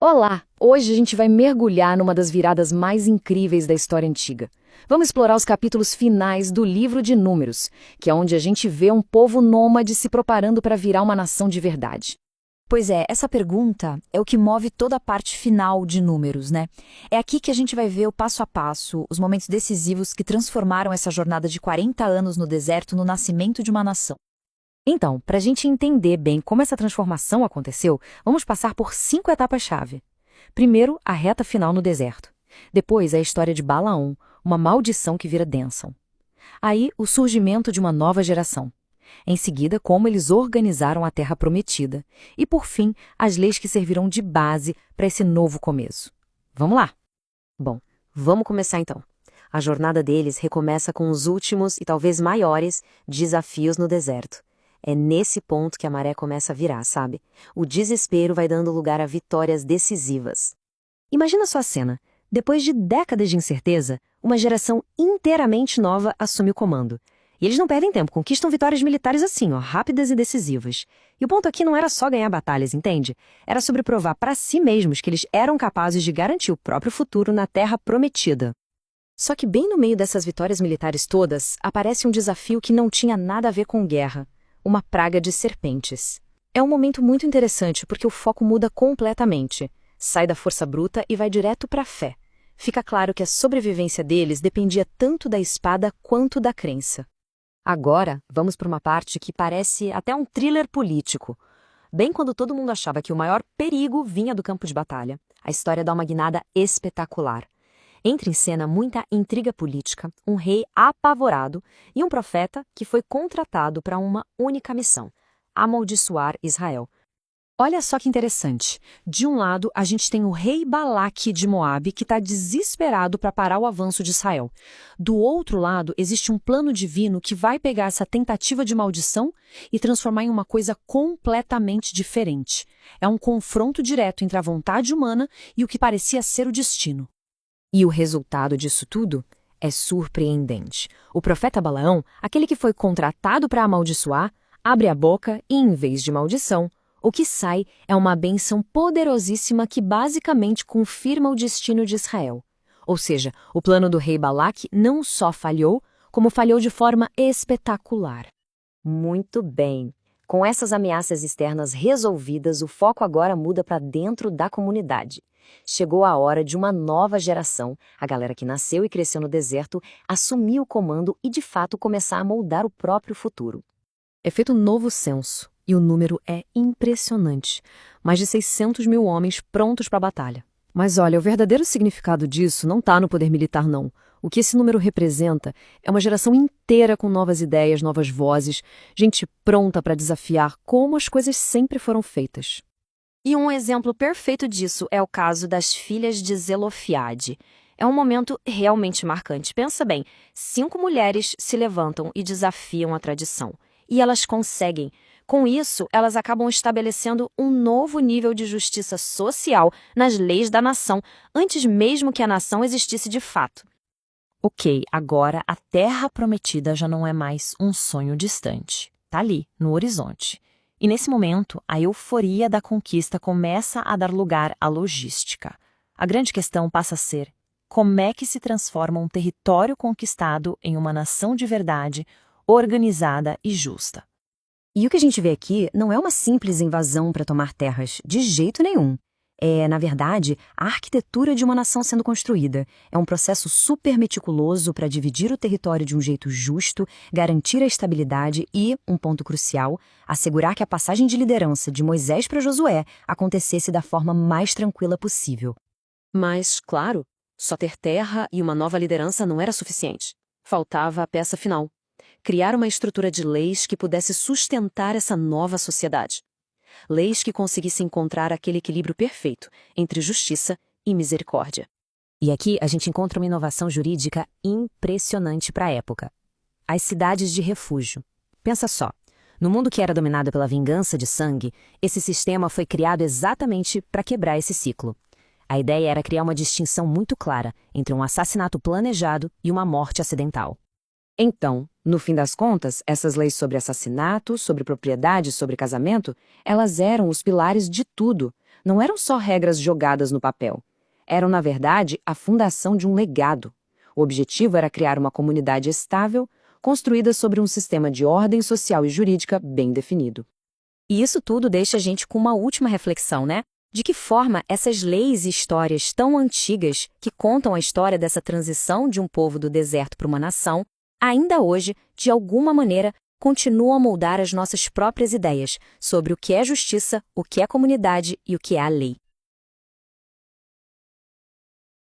Olá! Hoje a gente vai mergulhar numa das viradas mais incríveis da história antiga. Vamos explorar os capítulos finais do livro de Números, que é onde a gente vê um povo nômade se preparando para virar uma nação de verdade. Pois é, essa pergunta é o que move toda a parte final de Números, né? É aqui que a gente vai ver o passo a passo, os momentos decisivos que transformaram essa jornada de 40 anos no deserto no nascimento de uma nação. Então, para a gente entender bem como essa transformação aconteceu, vamos passar por 5 etapas-chave. Primeiro, a reta final no deserto. Depois, a história de Balaão, uma maldição que vira bênção. Aí, o surgimento de uma nova geração. Em seguida, como eles organizaram a Terra Prometida. E, por fim, as leis que servirão de base para esse novo começo. Vamos lá? Bom, vamos começar então. A jornada deles recomeça com os últimos e talvez maiores desafios no deserto. É nesse ponto que a maré começa a virar, sabe? O desespero vai dando lugar a vitórias decisivas. Imagina só a cena. Depois de décadas de incerteza, uma geração inteiramente nova assume o comando. E eles não perdem tempo, conquistam vitórias militares assim, ó, rápidas e decisivas. E o ponto aqui não era só ganhar batalhas, entende? Era sobre provar para si mesmos que eles eram capazes de garantir o próprio futuro na Terra Prometida. Só que bem no meio dessas vitórias militares todas, aparece um desafio que não tinha nada a ver com guerra. Uma praga de serpentes. É um momento muito interessante porque o foco muda completamente. Sai da força bruta e vai direto para a fé. Fica claro que a sobrevivência deles dependia tanto da espada quanto da crença. Agora, vamos para uma parte que parece até um thriller político. Bem quando todo mundo achava que o maior perigo vinha do campo de batalha, a história dá uma guinada espetacular. Entra em cena muita intriga política, um rei apavorado e um profeta que foi contratado para uma única missão: amaldiçoar Israel. Olha só que interessante. De um lado, a gente tem o rei Balaque de Moabe, que está desesperado para parar o avanço de Israel. Do outro lado, existe um plano divino que vai pegar essa tentativa de maldição e transformar em uma coisa completamente diferente. É um confronto direto entre a vontade humana e o que parecia ser o destino. E o resultado disso tudo é surpreendente. O profeta Balaão, aquele que foi contratado para amaldiçoar, abre a boca e, em vez de maldição, o que sai é uma bênção poderosíssima que basicamente confirma o destino de Israel. Ou seja, o plano do rei Balaque não só falhou, como falhou de forma espetacular. Muito bem. Com essas ameaças externas resolvidas, o foco agora muda para dentro da comunidade. Chegou a hora de uma nova geração, a galera que nasceu e cresceu no deserto, assumir o comando e, de fato, começar a moldar o próprio futuro. É feito um novo censo, e o número é impressionante. Mais de 600 mil homens prontos para a batalha. Mas olha, o verdadeiro significado disso não está no poder militar, não. O que esse número representa é uma geração inteira com novas ideias, novas vozes, gente pronta para desafiar como as coisas sempre foram feitas. E um exemplo perfeito disso é o caso das filhas de Zelofiade. É um momento realmente marcante. Pensa bem, 5 mulheres se levantam e desafiam a tradição. E elas conseguem. Com isso, elas acabam estabelecendo um novo nível de justiça social nas leis da nação, antes mesmo que a nação existisse de fato. Ok, agora a Terra Prometida já não é mais um sonho distante. Tá ali, no horizonte. E nesse momento, a euforia da conquista começa a dar lugar à logística. A grande questão passa a ser: como é que se transforma um território conquistado em uma nação de verdade, organizada e justa? E o que a gente vê aqui não é uma simples invasão para tomar terras, de jeito nenhum. É, na verdade, a arquitetura de uma nação sendo construída. É um processo super meticuloso para dividir o território de um jeito justo, garantir a estabilidade e, um ponto crucial, assegurar que a passagem de liderança de Moisés para Josué acontecesse da forma mais tranquila possível. Mas, claro, só ter terra e uma nova liderança não era suficiente. Faltava a peça final: criar uma estrutura de leis que pudesse sustentar essa nova sociedade. Leis que conseguissem encontrar aquele equilíbrio perfeito entre justiça e misericórdia. E aqui a gente encontra uma inovação jurídica impressionante para a época: as cidades de refúgio. Pensa só, no mundo que era dominado pela vingança de sangue, esse sistema foi criado exatamente para quebrar esse ciclo. A ideia era criar uma distinção muito clara entre um assassinato planejado e uma morte acidental. Então, no fim das contas, essas leis sobre assassinato, sobre propriedade, sobre casamento, elas eram os pilares de tudo. não eram só regras jogadas no papel. Eram, na verdade, a fundação de um legado. O objetivo era criar uma comunidade estável, construída sobre um sistema de ordem social e jurídica bem definido. E isso tudo deixa a gente com uma última reflexão, né? De que forma essas leis e histórias tão antigas, que contam a história dessa transição de um povo do deserto para uma nação, ainda hoje, de alguma maneira, continuam a moldar as nossas próprias ideias sobre o que é justiça, o que é comunidade e o que é a lei.